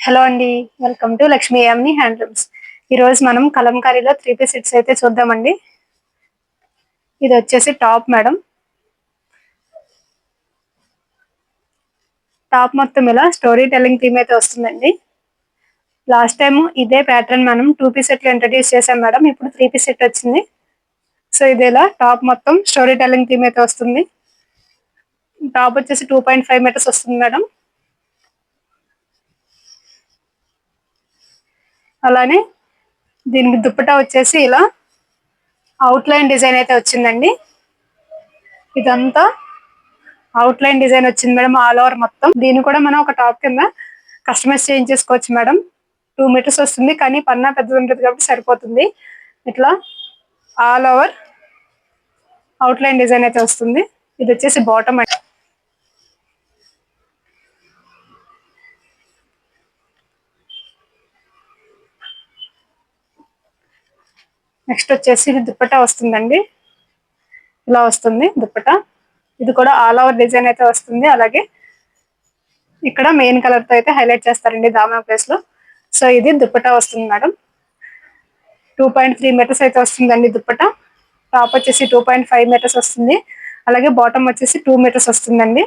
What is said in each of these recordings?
Hello అండి. Welcome to Lakshmi Yamini handlooms. ఈ రోజు మనం కలంకారీలో 3 పీస్ సెట్స్ అయితే చూద్దామండి. ఇది వచ్చేసి టాప్ మేడం. టాప్ మొత్తం ఇలా స్టోరీ టెల్లింగ్ థీమ్ అయితే వస్తుందండి. లాస్ట్ టైం ఇదే ప్యాటర్న్ మనం 2 పీస్ సెట్లు ఇంట్రడ్యూస్ చేసాం మేడం. ఇప్పుడు 3 పీస్ సెట్ వచ్చింది. సో ఇది ఇలా టాప్ మొత్తం స్టోరీ టెల్లింగ్ థీమ్ అయితే వస్తుంది. టాప్ వచ్చేసి 2.5 మీటర్స్ వస్తుంది మేడం. అలానే దీనికి దుప్పటా వచ్చేసి ఇలా అవుట్ లైన్ డిజైన్ అయితే వచ్చిందండి. ఇదంతా అవుట్ లైన్ డిజైన్ వచ్చింది మేడం. ఆల్ ఓవర్ మొత్తం దీన్ని కూడా మనం ఒక టాప్ కింద కస్టమైజ్ చేయించేసుకోవచ్చు మేడం. 2 మీటర్స్ వస్తుంది, కానీ పన్నా పెద్దది ఉంటుంది కాబట్టి సరిపోతుంది. ఇట్లా all over out line design అయితే వస్తుంది. ఇది వచ్చేసి బాటమ్ అండి. నెక్స్ట్ వచ్చేసి ఇది దుప్పటా వస్తుందండి. ఇలా వస్తుంది దుప్పటా. ఇది కూడా ఆల్ ఓవర్ డిజైన్ అయితే వస్తుంది. అలాగే ఇక్కడ మెయిన్ కలర్ తో అయితే హైలైట్ చేస్తారండి దామా ప్లేస్ లో. సో ఇది దుప్పటా వస్తుంది మేడం. 2.3 మీటర్స్ అయితే వస్తుందండి దుప్పటా. టాప్ వచ్చేసి 2.5 మీటర్స్ వస్తుంది. అలాగే బాటమ్ వచ్చేసి 2 మీటర్స్ వస్తుందండి.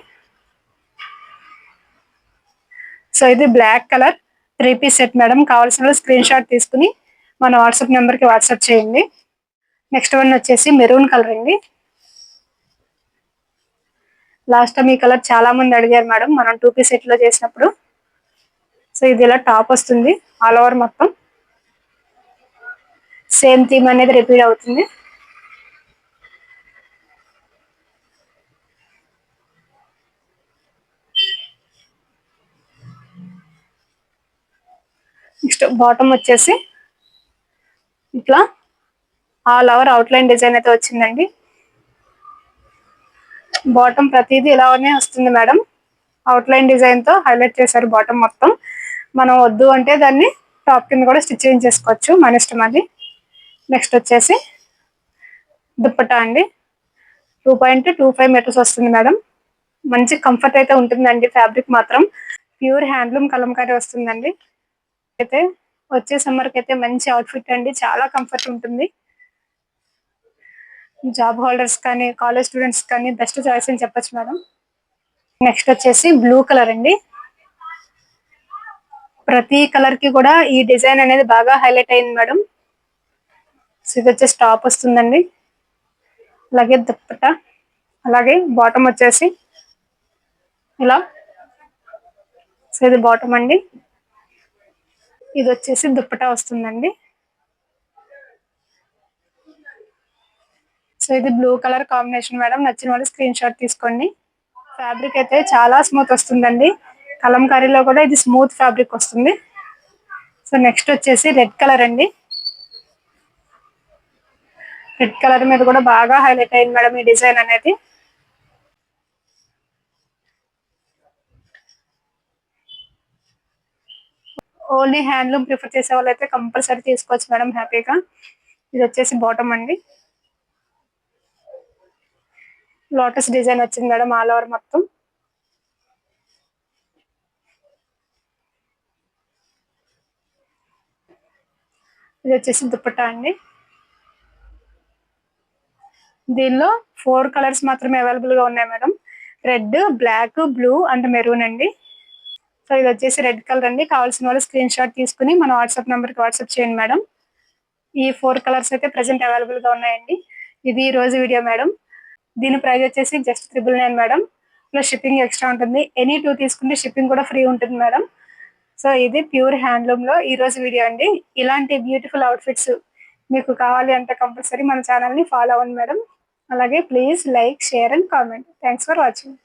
సో ఇది black colour 3 piece set madam. కావాల్సిన స్క్రీన్ షాట్ తీసుకుని మన వాట్సాప్ నెంబర్ కి వాట్సాప్ చేయండి. నెక్స్ట్ వన్ వచ్చేసి మెరూన్ కలర్ అండి. లాస్ట్ టైం ఈ కలర్ చాలా మంది అడిగారు మేడం మనం 2 పీస్ సెట్ లో చేసినప్పుడు. సో ఇది ఇలా టాప్ వస్తుంది. ఆల్ ఓవర్ మొత్తం సేమ్ థీమ్ అనేది రిపీట్ అవుతుంది. నెక్స్ట్ బాటమ్ వచ్చేసి ఇట్లా all over out line design అయితే వచ్చిందండి. బాటమ్ ప్రతిదీ ఇలానే వస్తుంది మేడం. అవుట్ లైన్ డిజైన్ తో హైలైట్ చేశారు బాటమ్ మొత్తం. మనం వద్దు అంటే దాన్ని టాప్ కింద కూడా స్టిచ్ చేయించేసుకోవచ్చు, మన ఇష్టం అది. నెక్స్ట్ వచ్చేసి దుప్పటా అండి. 2.25 మీటర్స్ వస్తుంది మేడం. మంచి కంఫర్ట్ అయితే ఉంటుందండి. ఫ్యాబ్రిక్ మాత్రం ప్యూర్ హ్యాండ్లూమ్ కలంకారీ వస్తుందండి. అయితే వచ్చే సమ్మర్ కి అయితే మంచి అవుట్ఫిట్ అండి. చాలా కంఫర్ట్ ఉంటుంది. జాబ్ హోల్డర్స్ కానీ కాలేజ్ స్టూడెంట్స్ కానీ బెస్ట్ చాయిస్ అని చెప్పొచ్చు మేడం. నెక్స్ట్ వచ్చేసి బ్లూ కలర్ అండి. ప్రతి కలర్ కి కూడా ఈ డిజైన్ అనేది బాగా హైలైట్ అయింది మేడం. సో ఇది వచ్చేసి టాప్ వస్తుందండి. అలాగే దుప్పట, అలాగే బాటమ్ వచ్చేసి ఇలా. సో ఇది బాటమ్ అండి. ఇది వచ్చేసి దుప్పటా వస్తుందండి. సో ఇది బ్లూ కలర్ కాంబినేషన్ మేడం. నచ్చిన వాళ్ళు స్క్రీన్ షాట్ తీసుకోండి. ఫ్యాబ్రిక్ అయితే చాలా స్మూత్ వస్తుందండి. కలంకారీలో కూడా ఇది స్మూత్ ఫ్యాబ్రిక్ వస్తుంది. సో నెక్స్ట్ వచ్చేసి రెడ్ కలర్ అండి. రెడ్ కలర్ మీద కూడా బాగా హైలైట్ అయింది మేడం ఈ డిజైన్ అనేది. ఓన్లీ హ్యాండ్లూమ్ ప్రిఫర్ చేసే వాళ్ళు అయితే కంపల్సరీ తీసుకోవచ్చు మేడం హ్యాపీగా. ఇది వచ్చేసి బాటమ్ అండి. లోటస్ డిజైన్ వచ్చింది మేడం ఆల్ ఓవర్ మొత్తం. ఇది వచ్చేసి దుప్పటా అండి. దీనిలో 4 కలర్స్ మాత్రమే అవైలబుల్ గా ఉన్నాయి madam. Red, black, blue and maroon అండి. సో ఇది వచ్చేసి రెడ్ కలర్ అండి. కావాల్సిన వాళ్ళు స్క్రీన్ షాట్ తీసుకుని మన వాట్సాప్ నెంబర్ కి వాట్సాప్ చేయండి మేడం. ఈ 4 కలర్స్ అయితే ప్రెసెంట్ అవైలబుల్ గా ఉన్నాయండి. ఇది ఈ రోజు వీడియో మేడం. దీని ప్రైస్ వచ్చేసి just 999 madam. Plus shipping extra ఉంటుంది. ఎనీ 2 తీసుకుంటే షిప్పింగ్ కూడా ఫ్రీ ఉంటుంది మేడం. సో ఇది ప్యూర్ హ్యాండ్లూమ్ లో ఈ రోజు వీడియో అండి. ఇలాంటి బ్యూటిఫుల్ అవుట్ఫిట్స్ మీకు కావాలి అంటే కంపల్సరీ మన ఛానల్ ని ఫాలో అవ్వండి మేడం. అలాగే please like, share and comment. Thanks for watching.